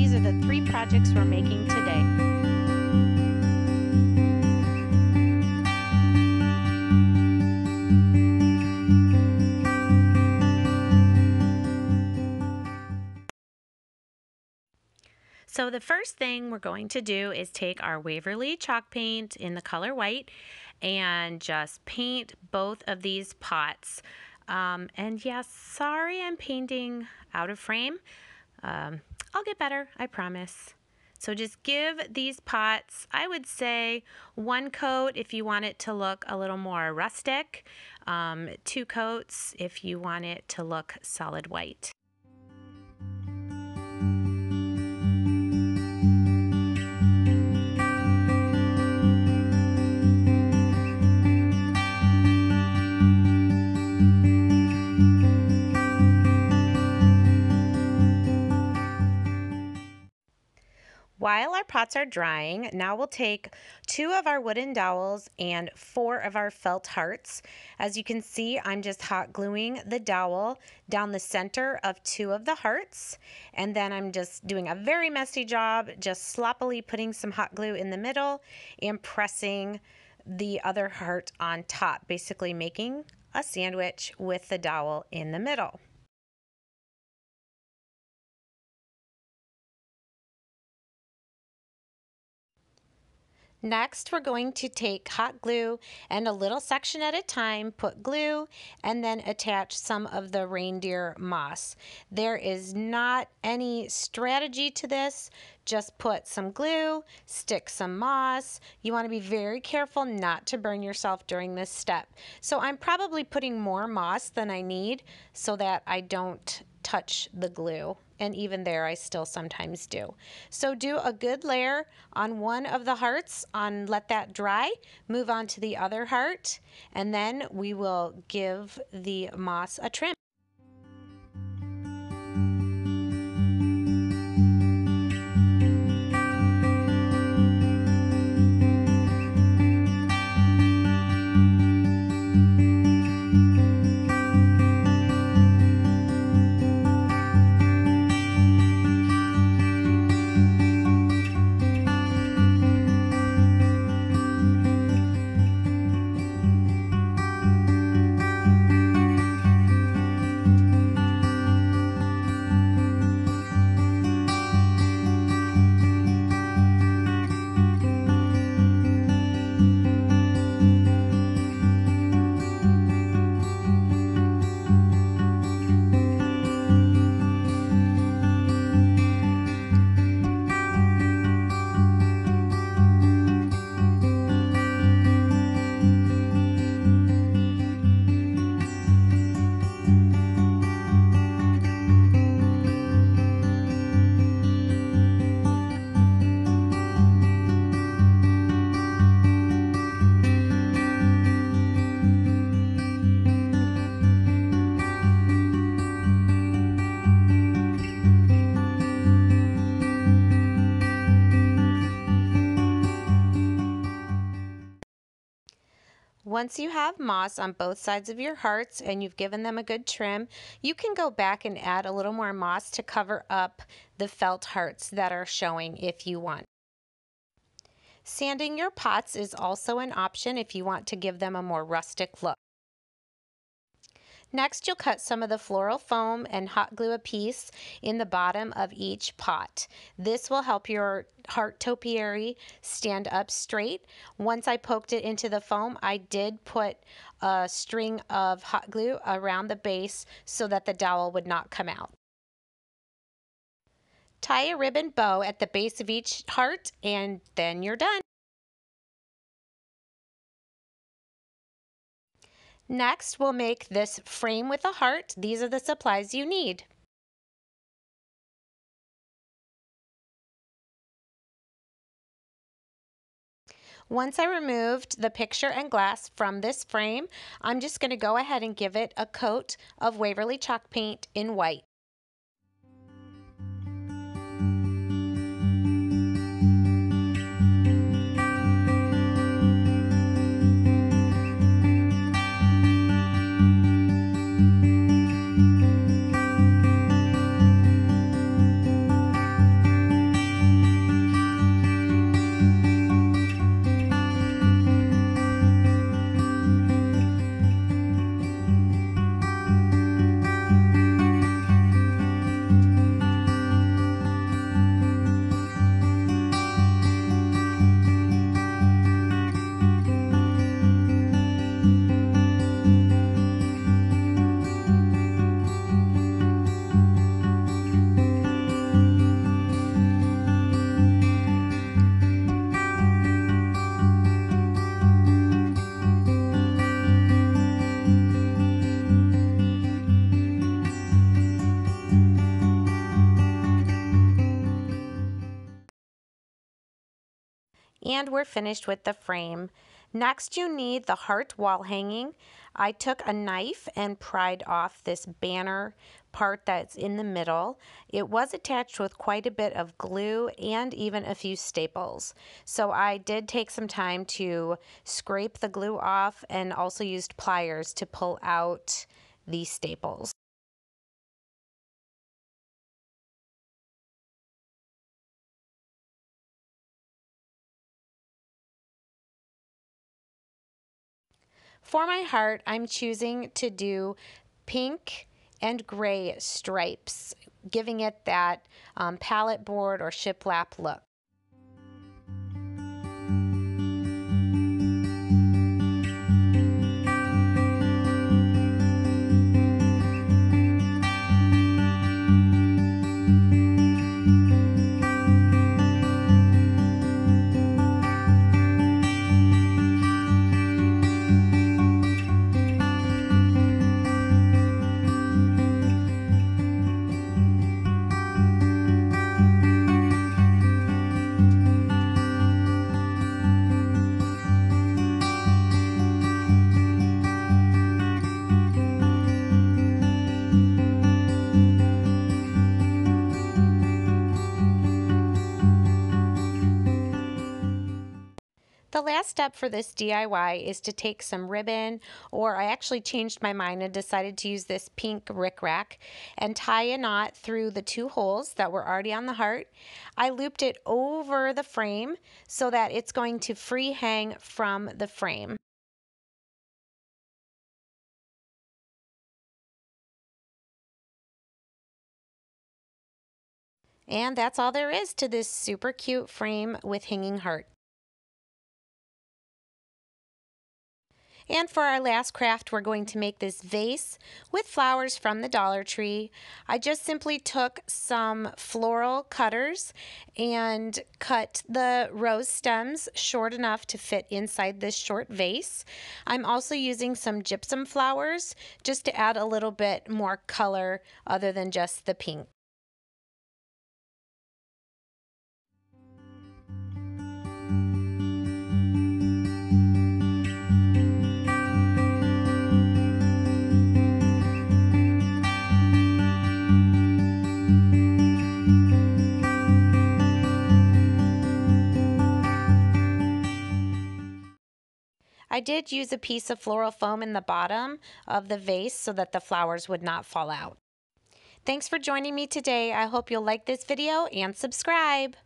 these are the 3 projects we're making today. So the first thing we're going to do is take our Waverly chalk paint in the color white and just paint both of these pots. And yes, sorry I'm painting out of frame. I'll get better, I promise. So just give these pots, I would say 1 coat if you want it to look a little more rustic, 2 coats if you want it to look solid white. While our pots are drying, now we'll take 2 of our wooden dowels and 4 of our felt hearts. As you can see, I'm just hot gluing the dowel down the center of 2 of the hearts, and then I'm just doing a very messy job, just sloppily putting some hot glue in the middle and pressing the other heart on top, basically making a sandwich with the dowel in the middle. Next, we're going to take hot glue and a little section at a time, put glue, and then attach some of the reindeer moss. There is not any strategy to this. Just put some glue, stick some moss. You want to be very careful not to burn yourself during this step. So I'm probably putting more moss than I need so that I don't touch the glue. And even there, I still sometimes do. So do a good layer on one of the hearts, let that dry, move on to the other heart, and then we will give the moss a trim. Once you have moss on both sides of your hearts and you've given them a good trim, you can go back and add a little more moss to cover up the felt hearts that are showing if you want. Sanding your pots is also an option if you want to give them a more rustic look. Next, you'll cut some of the floral foam and hot glue a piece in the bottom of each pot. This will help your heart topiary stand up straight. Once I poked it into the foam, I did put a string of hot glue around the base so that the dowel would not come out. Tie a ribbon bow at the base of each heart and then you're done. Next, we'll make this frame with a heart. These are the supplies you need. Once I removed the picture and glass from this frame, I'm just going to go ahead and give it a coat of Waverly chalk paint in white. And we're finished with the frame. Next, you need the heart wall hanging. I took a knife and pried off this banner part that's in the middle. It was attached with quite a bit of glue and even a few staples. So I did take some time to scrape the glue off and also used pliers to pull out these staples. For my heart, I'm choosing to do pink and gray stripes, giving it that palette board or shiplap look. The last step for this DIY is to take some ribbon, or I actually changed my mind and decided to use this pink rickrack, and tie a knot through the 2 holes that were already on the heart. I looped it over the frame so that it's going to free hang from the frame. And that's all there is to this super cute frame with hanging heart. And for our last craft, we're going to make this vase with flowers from the Dollar Tree. I just simply took some floral cutters and cut the rose stems short enough to fit inside this short vase. I'm also using some gypsum flowers just to add a little bit more color other than just the pink. I did use a piece of floral foam in the bottom of the vase so that the flowers would not fall out. Thanks for joining me today. I hope you'll like this video and subscribe.